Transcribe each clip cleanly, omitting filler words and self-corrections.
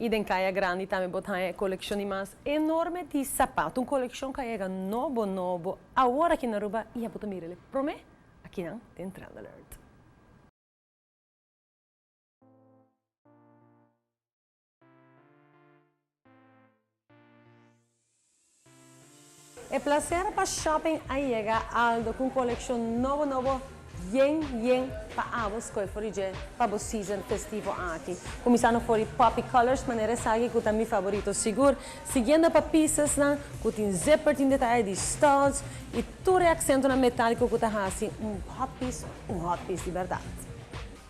E den caia grande também botar a coleção mais enorme de sapato, uma coleção que é novo, agora aqui na Aruba e a botar mirele, promê, aqui não tem Trend Alert. É prazer para shopping a chegar algo com coleção novo, bien para avos que for para o season festivo aqui. Começando por poppy colors, maneira sabe que é meu favorito seguro. Seguindo para pieces, que tem zipper, tem detalhe de studs e tudo é acento na metálico que tá assim hot piece de verdade.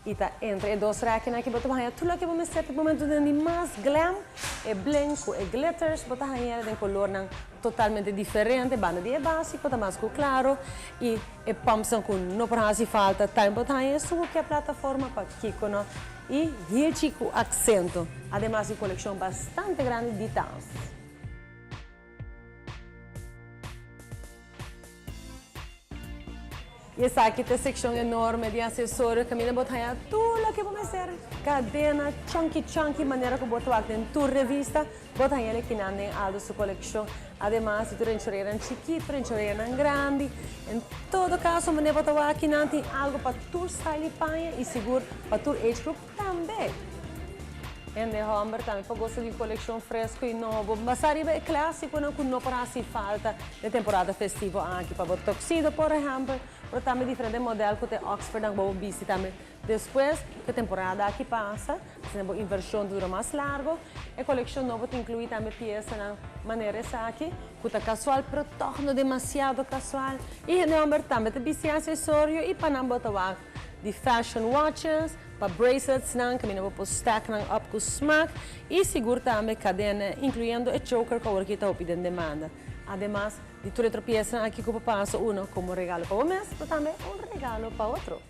E tá entre dois racks aqui, botar aí tudo que vamos ser momento de mais glam, é branco, é glitters, botar aí de color totalmente diferente, banda de básico, tá mais claro e pumps com não para falta, tá botar aí sua que a plataforma para Kiko e heel chico acento. Además, uma coleção bastante grande de tons. E essa aqui tem secção enorme de acessórios que me botar tudo que vamos fazer. Cadena, chunky, maneira que botar aqui em tua revista, botar ele aqui na alta sua coleção. Además, se tu enxergar chiquito, enxergar grande, em todo caso, maneira botar aqui na tem algo para tu style e seguro para tu age group também. E de Humber também para gostar de coleção fresco e novo. Mas arriba é clássico, não para assim falta de temporada festiva aqui para o tuxedo, por exemplo. Mas também diferente modelo que tem Oxford e Bobo BC também. Depois que a temporada aqui passa, a inversão dura mais largo. A coleção nova inclui também peças na maneira essa aqui, que está casual, mas torna demasiado casual. E de Humber também tem BC acessório e para não botar de fashion watches, para bracelets, que me vou stack up com smack e seguro também cadena, incluindo o choker que agora está pedindo demanda. Además, de todas as peças aqui que eu passo, como regalo para o mês, mas também regalo para outro.